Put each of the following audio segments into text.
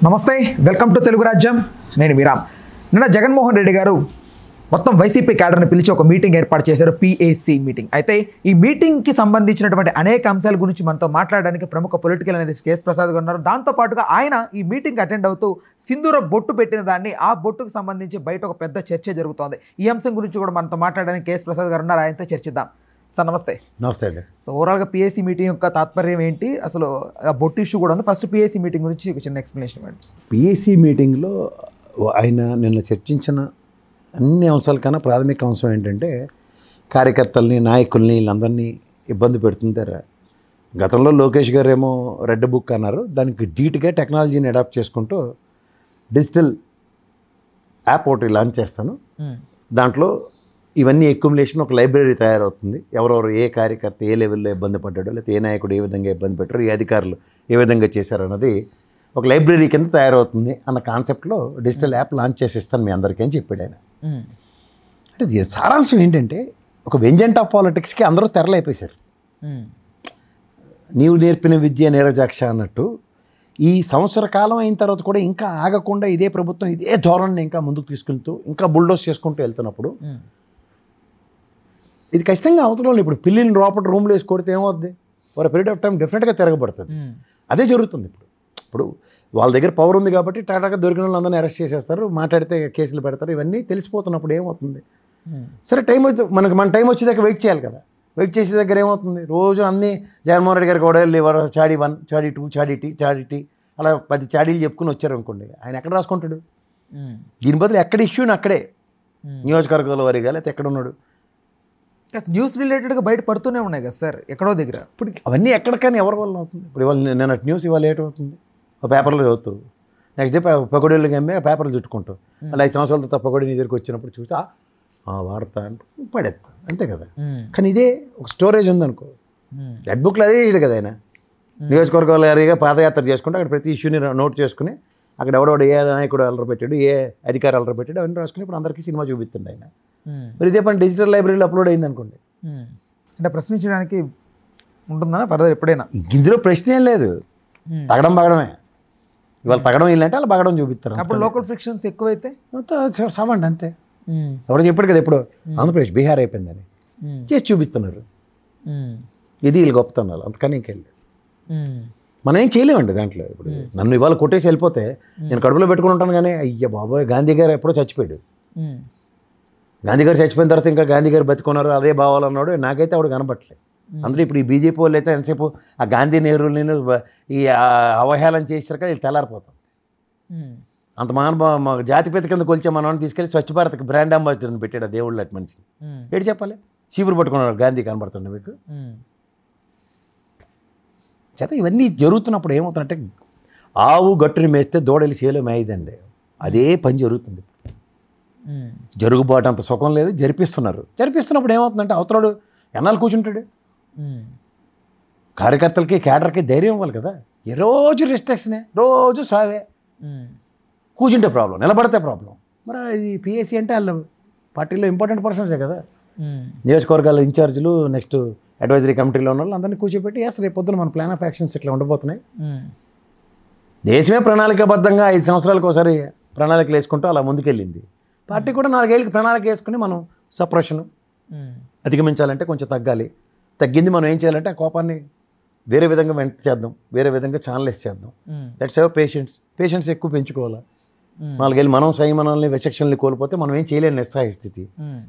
నమస్తే, welcome to Telugu రాజ్యం. నేను విరామ్. నిన్న జగన్మోహన్ రెడ్డి గారు మొత్తం వైసీపీ క్యాడర్ని పిలిచి ఒక మీటింగ్ ఏర్పాటు చేశారు, పిఏసీ మీటింగ్. అయితే ఈ మీటింగ్కి సంబంధించినటువంటి అనేక అంశాల గురించి మనతో మాట్లాడడానికి ప్రముఖ పొలిటికల్ అనలిస్ట్ కేఎస్ ప్రసాద్ గారు ఉన్నారు. దాంతోపాటుగా ఆయన ఈ మీటింగ్ అటెండ్ అవుతూ సింధూర బొట్టు పెట్టిన దాన్ని, ఆ బొట్టుకు సంబంధించి బయట ఒక పెద్ద చర్చ జరుగుతోంది. ఈ అంశం గురించి కూడా మనతో మాట్లాడడానికి కేఎస్ ప్రసాద్ గారు ఉన్నారు. ఆయనతో చర్చిద్దాం. సార్ నమస్తే. నమస్తే అండి. సో ఓవరాల్గా పిఏసీ మీటింగ్ యొక్క తాత్పర్యం ఏంటి, అసలు బొట్టు ఇష్యూ కూడా ఉంది. ఫస్ట్ పిఏసీ మీటింగ్ గురించి ఒక చిన్న ఎక్స్ప్లెనేషన్ ఇవ్వండి. పిఏసీ మీటింగ్లో ఆయన నిన్న చర్చించిన అన్ని అంశాల కన్నా ప్రాథమిక అంశం ఏంటంటే కార్యకర్తల్ని, నాయకుల్ని, వీళ్ళందరినీ ఇబ్బంది పెడుతుంటారు. గతంలో లోకేష్ గారు ఏమో రెడ్ బుక్ అన్నారు, దానికి ధీటుగా టెక్నాలజీని అడాప్ట్ చేసుకుంటూ డిజిటల్ యాప్ ఒకటి లాంచ్ చేస్తాను, దాంట్లో ఇవన్నీ అక్యుములేషన్ ఒక లైబ్రరీ తయారవుతుంది. ఎవరెవరు ఏ కార్యకర్త ఏ లెవెల్లో ఇబ్బంది పడ్డాడో, లేకపోతే ఏ నాయకుడు ఏ విధంగా ఇబ్బంది పెట్టారో, ఏ అధికారులు ఏ విధంగా చేశారన్నది ఒక లైబ్రరీ కింద తయారవుతుంది అన్న కాన్సెప్ట్లో డిజిటల్ యాప్ లాంచ్ చేసిస్తాను మీ అందరికీ అని చెప్పాడు ఆయన. అంటే దీని సారాంశం ఏంటంటే, ఒక వెంజెంట్ ఆఫ్ పాలిటిక్స్కి అందరూ తెరలైపోయారు. నీవు నేర్పిన విద్య నీరజాక్ష అన్నట్టు ఈ సంవత్సర కాలం అయిన తర్వాత కూడా ఇంకా ఆగకుండా ఇదే ప్రభుత్వం ఇదే ధోరణిని ఇంకా ముందుకు తీసుకెళ్తూ ఇంకా బుల్డోస్ చేసుకుంటూ వెళ్తున్నప్పుడు ఇది ఖచ్చితంగా అవతల ఇప్పుడు పిల్లిని లోపల రూమ్లో వేసి కొడితే ఏమవుద్ది, ఒక పీరియడ్ ఆఫ్ టైం డెఫినెట్గా తిరగబడుతుంది. అదే జరుగుతుంది. ఇప్పుడు వాళ్ళ దగ్గర పవర్ ఉంది కాబట్టి టాటాగా దొరికిన వాళ్ళందరినీ అరెస్ట్ చేసేస్తారు, మాట్లాడితే కేసులు పెడతారు. ఇవన్నీ తెలిసిపోతున్నప్పుడు ఏమవుతుంది, సరే టైం వచ్చి మన టైం వచ్చేదాకా వెయిట్ చేయాలి కదా. వెయిట్ చేసే దగ్గర ఏమవుతుంది, రోజు అన్నీ జగన్మోహన్ రెడ్డి గారికి కూడా చాడీ 1, చాడీ 2, చాడీ టీ అలా 10 చాడీలు చెప్పుకుని వచ్చారు అనుకోండి, ఆయన ఎక్కడ రాసుకుంటాడు? దీని బదులు ఎక్కడ ఇష్యూని అక్కడే నియోజకవర్గాల వారిగా లేకపోతే ఎక్కడ ఉన్నాడు న్యూస్ రిలేటెడ్గా బయట పడుతూనే ఉన్నాయి కదా సార్ ఎక్కడో దగ్గర. ఇప్పుడు అవన్నీ ఎక్కడికైనా ఎవరి వల్ల అవుతుంది? ఇప్పుడు ఇవాళ నేను న్యూస్ ఇవాళ ఏటవుతుంది, ఒక పేపర్లో చదువుతావు, నెక్స్ట్ డే పకోడీళ్ళకి అమ్మే ఆ పేపర్లు చుట్టుకుంటావు, మళ్ళీ 5 సంవత్సరాల తర్వాత పకోడీ నీ దగ్గరికి వచ్చినప్పుడు చూస్తే వార్త అంటూ పడేస్తా, అంతే కదా. కానీ ఇదే ఒక స్టోరేజ్ ఉందనుకో, రెడ్ బుక్లో అదే చేయడు కదా ఆయన. నియోజకవర్గాల ఏరియాగా పాదయాత్ర చేసుకుంటే అక్కడ ప్రతి ఇష్యూని నోట్ చేసుకుని అక్కడ ఎవడెవడు ఏ నాయకుడు అల్లరి పెట్టాడు, ఏ అధికారి అల్లరి పెట్టాడు అవన్నీ రాసుకుని ఇప్పుడు అందరికీ సినిమా చూపిస్తుంది ఆయన. మరి ఇదే పని డిజిటల్ లైబ్రరీలో అప్లోడ్ అయింది అనుకోండి, అంటే ప్రశ్నించడానికి ఉంటుందా ఫర్దర్ ఎప్పుడైనా? ఇందులో ప్రశ్న ఏం లేదు, తగడం బగడమే. ఇవాళ తగడం ఇల్లంటే వాళ్ళు బగడం చూపిస్తారు. అప్పుడు లోకల్ ఫ్రిక్షన్స్ ఎక్కువైతే సవండి అంతే. ఎవడో చెప్పాడు కదా ఎప్పుడు ఆంధ్రప్రదేశ్ బీహార్ అయిపోయిందని, చేసి చూపిస్తున్నారు. ఇది వీళ్ళు గొప్పతనాలు, అంతకని ఇంకెళ్ళి మనం ఏం చేయలేమండి దాంట్లో. ఇప్పుడు నన్ను ఇవాళ కొట్టేసి వెళ్ళిపోతే నేను కడుపులో పెట్టుకుని ఉంటాను, కానీ అయ్య బాబోయ్ గాంధీ గారు ఎప్పుడో చచ్చిపోయాడు. గాంధీ గారు చచ్చిపోయిన తర్వాత ఇంకా గాంధీ గారు బతుకున్నారు అదే భావాలన్నాడు, నాకైతే ఆవిడ కనబట్టలేదు. అందులో ఇప్పుడు ఈ బీజేపీ వాళ్ళు అయితే ఎంతసేపు ఆ గాంధీ నెహ్రూని ఈ అవహేళన చేసారు కదా, వీళ్ళు తెల్లారిపోతాం. అంత మా జాతిపిత కింద కొలిచే మనవాడిని తీసుకెళ్ళి స్వచ్ఛ భారత్కి బ్రాండ్ అంబాసిడర్ని పెట్టాడు ఆ దేవుళ్ళు అటు మనిషిని. ఏంటి చెప్పాలి, చీపురు పట్టుకున్నాడు గాంధీ కనబడుతుంది మీకు చేత. ఇవన్నీ జరుగుతున్నప్పుడు ఏమవుతుందంటే, ఆవు గట్టుని మేస్తే దూడలి సేలో మేయదండి, అదే పని జరుగుతుంది. జరుగుబాటు అంత సుఖం లేదు, జరిపిస్తున్నప్పుడు ఏమవుతుందంటే అవతలాడు ఎన్నాళ్ళు కూర్చుంటాడు. కార్యకర్తలకి క్యాడర్కి ధైర్యం ఇవ్వాలి కదా. ఏ రోజు రిస్ట్రిక్షనే, రోజు సావే. కూర్చుంటే ప్రాబ్లం, నిలబడితే ప్రాబ్లం. మరి ఇది పిఎస్సీ అంటే వాళ్ళు పార్టీలో ఇంపార్టెంట్ పర్సన్సే కదా, నియోజకవర్గాల ఇన్ఛార్జీలు, నెక్స్ట్ అడ్వైజరీ కమిటీలో ఉన్న వాళ్ళు అందరినీ కూర్చోబెట్టి రేపు పొద్దున మన ప్లాన్ ఆఫ్ యాక్షన్స్ ఇట్లా ఉండబోతున్నాయి. దేశమే ప్రణాళికాబద్ధంగా 5 సంవత్సరాలకు ఒకసారి ప్రణాళికలు వేసుకుంటూ అలా ముందుకెళ్ళింది. పార్టీ కూడా 4 ఏళ్ళకి ప్రణాళిక వేసుకుని మనం సప్రెషన్ అధిగమించాలంటే కొంచెం తగ్గింది. మనం ఏం చేయాలంటే ఆ కోపాన్ని వేరే విధంగా వెంట చేద్దాం, వేరే విధంగా ఛానలైజ్ చేద్దాం. లెట్స్ హ్యావ్ పేషెన్స్ ఎక్కువ పెంచుకోవాలి. 4 ఏళ్ళు మనం సంయమనాలని విచక్షణని కోల్పోతే మనం ఏం చేయలేని నిస్సహాయ స్థితి.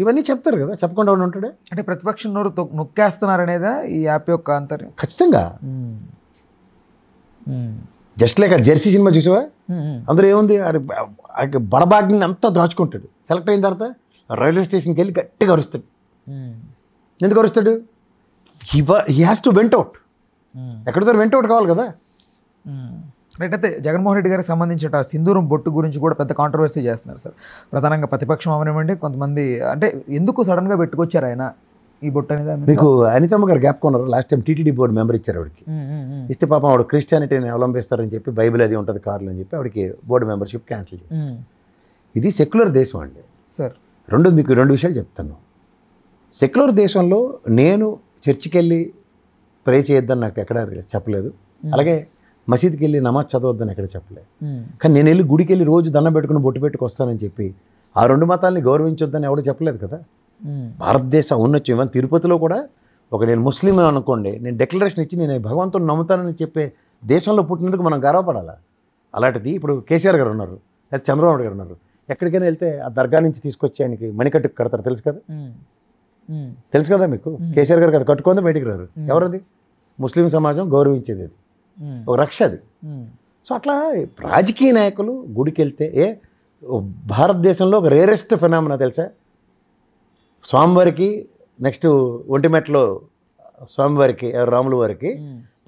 ఇవన్నీ చెప్తారు కదా, చెప్పకుండా ఉంటాడే. అంటే ప్రతిపక్షం నోరు నొక్కేస్తున్నారనేదా ఈ యాప్ యొక్క అంతర్యం? ఖచ్చితంగా. జస్ట్ లైక్ ఆ జెర్సీ సినిమా చూసావా, అందరూ ఏముంది బడబాగ్ని అంతా దాచుకుంటాడు. సెలెక్ట్ అయిన తర్వాత రైల్వే స్టేషన్కి వెళ్ళి గట్టిగా అరుస్తాడు. ఎందుకు అరుస్తాడు? He has to went out. ఎక్కడితో వెంట్ అవుట్ కావాలి కదా. రైట్. అయితే జగన్మోహన్ రెడ్డి గారికి సంబంధించిన సింధూరం బొట్టు గురించి కూడా పెద్ద కాంట్రవర్సీ చేస్తున్నారు సార్. ప్రధానంగా ప్రతిపక్షం అవనివ్వండి, కొంతమంది అంటే ఎందుకు సడన్గా పెట్టుకొచ్చారు ఆయన ఈ బొట్టు అనేది? మీకు అనితమ్మ గారు గ్యాప్ కొన్నారు. Last time TTD board member ఇచ్చారు ఆవిడకి. ఇస్తే పాపం ఆవిడ క్రిస్టియానిటీని అవలంబిస్తారని చెప్పి బైబిల్ అది ఉంటుంది కార్లు అని చెప్పి ఆవిడకి బోర్డు మెంబర్షిప్ క్యాన్సిల్ చేశారు. ఇది సెక్యులర్ దేశం అండి సార్. మీకు 2 విషయాలు చెప్తాను. సెక్యులర్ దేశంలో నేను చర్చికి వెళ్ళి ప్రే చేయొద్దని నాకు ఎక్కడ చెప్పలేదు. అలాగే మసీద్కి వెళ్ళి నమాజ్ చదవద్దని ఎక్కడ చెప్పలే. కానీ నేను వెళ్ళి గుడికి వెళ్ళి రోజు దండం పెట్టుకుని బొట్టు పెట్టుకు వస్తానని చెప్పి ఆ రెండు మతాలని గౌరవించొద్దని ఎవరు చెప్పలేదు కదా. భారతదేశ ఔన్నత్యం ఇవన్నీ తిరుపతిలో కూడా నేను ముస్లిం అనుకోండి, నేను డిక్లరేషన్ ఇచ్చి నేను భగవంతుని నమ్ముతానని చెప్పే దేశంలో పుట్టినందుకు మనం గర్వపడాలి. అలాంటిది ఇప్పుడు కేసీఆర్ గారు ఉన్నారు, లేదా చంద్రబాబు నాయుడు గారు ఉన్నారు. ఎక్కడికైనా వెళ్తే ఆ దర్గా నుంచి తీసుకొచ్చి ఆయనకి మణికట్టు కడతారు, తెలుసు కదా. తెలుసు కదా మీకు. కేసీఆర్ గారు కదా కట్టుకుందే బయటికి రారు. ఎవరది? ముస్లిం సమాజం గౌరవించేది, అది ఒక రక్ష అది. సో అట్లా రాజకీయ నాయకులు గుడికి వెళ్తే భారతదేశంలో ఒక రేరెస్ట్ ఫినామినా తెలుసా, స్వామివారికి నెక్స్ట్ ఒంటిమెట్లో స్వామివారికి రాముల వారికి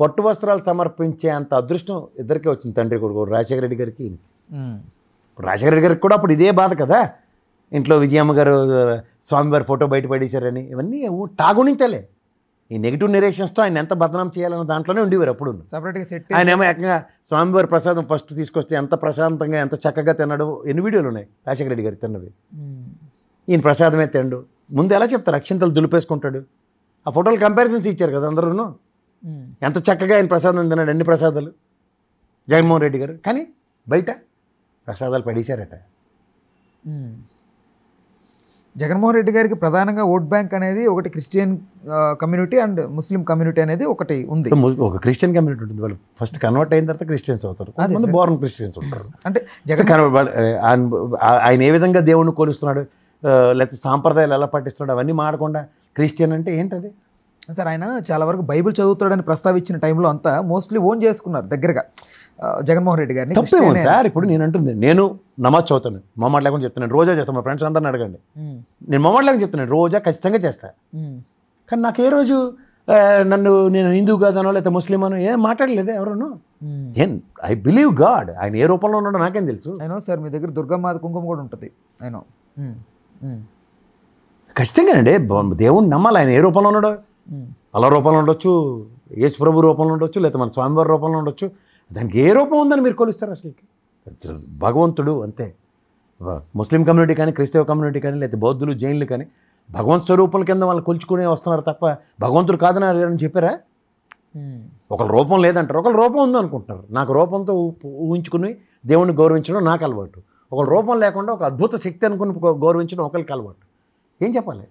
పట్టు వస్త్రాలు సమర్పించే అంత అదృష్టం ఇద్దరికే వచ్చింది, తండ్రి కొడుకు రాజశేఖర రెడ్డి గారికి. రాజశేఖర రెడ్డి గారికి కూడా అప్పుడు ఇదే బాధ కదా, ఇంట్లో విజయమ్మ గారు స్వామివారి ఫోటో బయట పడేశారని. ఇవన్నీ టాగునింతలే. ఈ నెగిటివ్ నెరేషన్స్తో ఆయన ఎంత బదనాం చేయాలన్న దాంట్లోనే ఉండేవారు అప్పుడు. సపరేట్గా సెట్ ఆయన ఏమో ఏకంగా స్వామివారి ప్రసాదం ఫస్ట్ తీసుకొస్తే ఎంత ప్రశాంతంగా ఎంత చక్కగా తిన్నాడు. ఎన్ని వీడియోలు ఉన్నాయి రాజశేఖర రెడ్డి గారు తిన్నవి. ఈయన ప్రసాదమే తిండు. ముందు ఎలా చెప్తారు, అక్షింతలు దులిపేసుకుంటాడు. ఆ ఫోటోలు కంపారిజన్స్ ఇచ్చారు కదా అందరూ, ఎంత చక్కగా ఆయన ప్రసాదం తిన్నాడు, అన్ని ప్రసాదాలు జగన్మోహన్ రెడ్డి గారు. కానీ బయట ప్రసాదాలు పడేశారట. జగన్మోహన్ రెడ్డి గారికి ప్రధానంగా ఓట్ బ్యాంక్ అనేది ఒకటి Christian community and Muslim community అనేది ఒకటి ఉంది. ఒక క్రిస్టియన్ కమ్యూనిటీ ఉంటుంది, వాళ్ళు ఫస్ట్ కన్వర్ట్ అయిన తర్వాత క్రిస్టియన్స్ అవుతారు, కొంతమంది బోర్న్ క్రిస్టియన్స్ ఉంటారు. అంటే ఆయన ఏ విధంగా దేవుణ్ణి కొలుస్తున్నాడు, లేకపోతే సాంప్రదాయాలు ఎలా పాటిస్తున్నాడు అవన్నీ మాడకుండా క్రిస్టియన్ అంటే ఏంటది సార్. ఆయన చాలా వరకు బైబిల్ చదువుతాడని ప్రస్తావించిన టైంలో అంతా మోస్ట్లీ ఓన్ చేసుకున్నారు దగ్గరగా జగన్మోహన్ రెడ్డి గారిని. తప్పేమో సార్. ఇప్పుడు నేను అంటుంది, నేను నమాజ్ చదువుతాను, మొమాట లేకుండా చెప్తున్నాను, రోజా చేస్తాను. మా ఫ్రెండ్స్ అందరిని అడగండి, నేను మొమాట లేకుండా చెప్తున్నాను, రోజా ఖచ్చితంగా చేస్తాను. కానీ నాకు ఏ రోజు నేను హిందూ కాదనో లేకపోతే ముస్లిం అనో ఏం మాట్లాడలేదే ఎవరును. I believe God. ఆయన ఏ రూపంలో ఉన్నాడో నాకేం తెలుసు. అయినో సార్ మీ దగ్గర దుర్గమ్మ కుంకుమ కూడా ఉంటుంది. అయినో ఖచ్చితంగానండి, దేవుణ్ణి నమ్మాలి. ఆయన ఏ రూపంలో ఉన్నాడో, అలా రూపంలో ఉండొచ్చు, యేసు ప్రభు రూపంలో ఉండొచ్చు, లేకపోతే మన స్వామివారి రూపంలో ఉండొచ్చు. దానికి ఏ రూపం ఉందని మీరు కొలుస్తారు అసలుకి? భగవంతుడు అంతే. ముస్లిం కమ్యూనిటీ కానీ క్రైస్తవ కమ్యూనిటీ కానీ లేకపోతే బౌద్ధులు జైన్లు కానీ భగవంతు స్వరూపాల కింద వాళ్ళు కొలుచుకునే వస్తున్నారు తప్ప భగవంతుడు కాదని అని చెప్పారా? ఒకళ్ళ రూపం లేదంటారు, ఒకళ్ళ రూపం ఉందనుకుంటున్నారు. నాకు రూపంతో ఊహించుకుని దేవుణ్ణి గౌరవించడం నాకు అలవాటు. ఒకళ్ళ రూపం లేకుండా ఒక అద్భుత శక్తి అనుకుని గౌరవించడం ఒకరికి అలవాటు. ఏం చెప్పాలి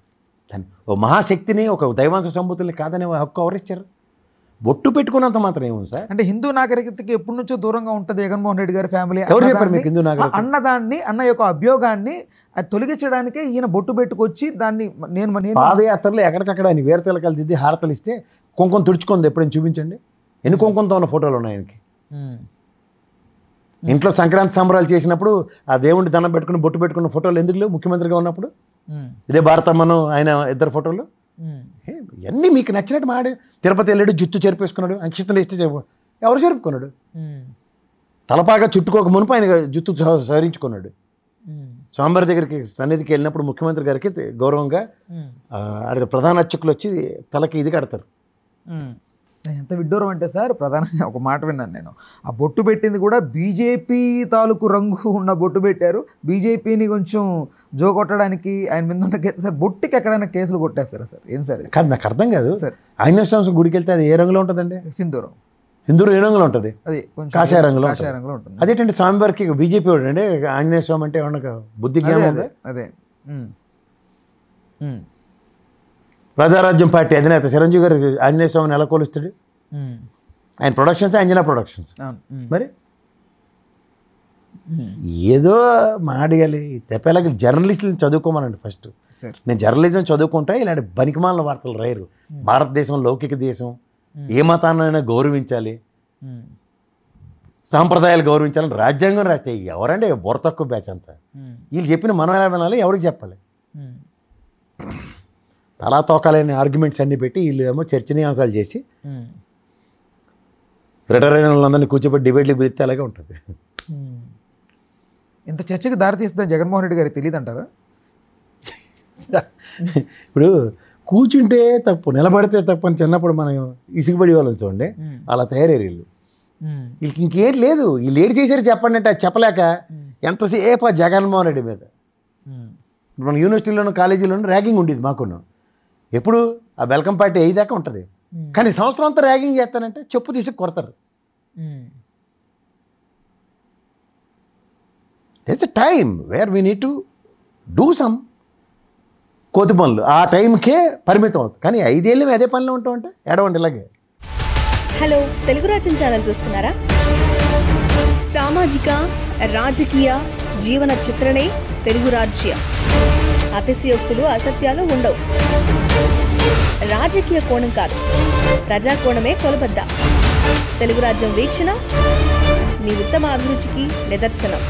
దాన్ని? ఓ మహాశక్తిని ఒక దైవాంశ సంబూతుల్ని కాదనే హక్కు ఎవరిచ్చారు? బొట్టు పెట్టుకున్నంత మాత్రం ఏముంది సార్? అంటే హిందూ నాగరికతకి ఎప్పటి నుంచో దూరంగా ఉంటుంది జగన్మోహన్ రెడ్డి గారి ఫ్యామిలీ. ఎవరు చెప్పారు మీకు హిందూ నాగరికత? అన్నదాన్ని అన్న యొక్క అభియోగాన్ని అది తొలగించడానికే ఈయన బొట్టు పెట్టుకొచ్చి దాన్ని నేను పాదయాత్రలో ఎక్కడికక్కడ ఆయన వీరతిలకాలు దిద్ది హారతలు ఇస్తే కుంకుమ తుడుచుకుంది ఎప్పుడైనా చూపించండి. ఎన్ని కుంకుమతో ఉన్న ఫోటోలు ఉన్నాయి ఆయనకి? ఇంట్లో సంక్రాంతి సంబరాలు చేసినప్పుడు ఆ దేవుడిని దండం పెట్టుకుని బొట్టు పెట్టుకున్న ఫోటోలు ఎందుకు లేవు? ముఖ్యమంత్రిగా ఉన్నప్పుడు ఇదే భారతమ్మను ఆయన ఇద్దరు ఫోటోలు. ఇవన్నీ మీకు నచ్చినట్టు మాడి తిరుపతి వెళ్ళాడు, జుత్తు చెరిపేసుకున్నాడు, అంకితం ఇస్తే ఎవరు చెరుపుకున్నాడు? తలపాగా చుట్టుకోక మునుపు ఆయన జుత్తు సవరించుకున్నాడు. స్వామివారి దగ్గరికి సన్నిధికి వెళ్ళినప్పుడు ముఖ్యమంత్రి గారికి గౌరవంగా ప్రధాన అర్చకులు వచ్చి తలకి ఇది కడతారు. ఎంత విడ్డూరం అంటే సార్, ప్రధానంగా ఒక మాట విన్నాను నేను, ఆ బొట్టు పెట్టింది కూడా బీజేపీ తాలూకు రంగు ఉన్న బొట్టు పెట్టారు. బీజేపీని కొంచెం జోకొట్టడానికి ఆయన మీద ఉన్న సార్ బొట్టుకి ఎక్కడైనా కేసులు కొట్టేస్తారా సార్? ఏం సార్ కాదు, నాకు అర్థం కాదు సార్. ఆంజనేయ స్వామి గుడికి వెళ్తే అది ఏ రంగులో ఉంటుందండి? సింధూరం. సింధూరం ఏ రంగులో ఉంటుంది? అది కొంచెం కాషాయ రంగులో ఉంటుంది. అదేంటంటే స్వామివారికి బీజేపీ వాడు అండి, ఆంజనేయ స్వామి అంటే ఏమన్నా బుద్ధి జ్ఞానం? అదే ప్రజారాజ్యం పార్టీ అధినేత చిరంజీవి గారు ఆంజనేయ స్వామిని ఎలా కొలుస్తాడు? ఆయన ప్రొడక్షన్స్ అంజనా ప్రొడక్షన్స్. మరి ఏదో మాడగాలి తెప్పేలాగా జర్నలిస్టులను చదువుకోమనండి ఫస్ట్. నేను జర్నలిజం చదువుకుంటా ఇలాంటి బనికిమాలిన వార్తలు రాయరు. భారతదేశం లౌకిక దేశం, ఏ మతాన్నైనా గౌరవించాలి, సాంప్రదాయాలు గౌరవించాలని రాజ్యాంగం రాస్తే ఎవరంటే బొర తక్కువ బ్యాచ్ అంతా. వీళ్ళు చెప్పిన మనం ఎలా వినాలి, ఎవరికి చెప్పాలి? తలా తోకాలని ఆర్గ్యుమెంట్స్ అన్నీ పెట్టి వీళ్ళు ఏమో చర్చనీయాంశాలు చేసి రిటైర్ అయిన వాళ్ళందరినీ కూర్చోబెట్టి డిబేట్లు పిలిస్తే అలాగే ఉంటుంది. ఇంత చర్చకి దారితీస్తుందని జగన్మోహన్ రెడ్డి గారికి తెలియదు అంటారా? ఇప్పుడు కూర్చుంటే తప్పు, నిలబడితే తప్పు అని చిన్నప్పుడు మనం ఇసుగుబడి వాళ్ళని చూడండి, అలా తయారయ్యారు వీళ్ళు. వీళ్ళకి ఇంకేం లేదు, వీళ్ళు ఏడు చేశారు చెప్పండి అంటే అది చెప్పలేక ఎంతసేపు ఆ జగన్మోహన్ రెడ్డి మీద. మన యూనివర్సిటీలోనూ కాలేజీలోనూ ర్యాగింగ్ ఉండేది మాకును. ఎప్పుడు ఆ వెల్కమ్ పార్టీ అయ్యేదాకా ఉంటుంది. కానీ సంవత్సరం అంతా ర్యాగింగ్ చేస్తానంటే చెప్పు తీసుకు కొడతారు. there's a time where we need to do some కోతి పనులు. ఆ టైంకే పరిమితం అవుతుంది. కానీ 5 ఏళ్ళు మేము అదే పనిలో ఉంటామంటే ఏడవండి ఇలాగే. హలో, తెలుగు రాజ్యం ఛానల్ చూస్తున్నారా? సామాజిక రాజకీయ జీవన చిత్రణే తెలుగు రాజ్యం. అతిశయోక్తులు అసత్యాలు ఉండవు. రాజకీయ కోణం కాదు, ప్రజా కోణమే కొలబద్ద. తెలుగు రాజ్యం వీక్షణ మీ ఉత్తమ అభిరుచికి నిదర్శనం.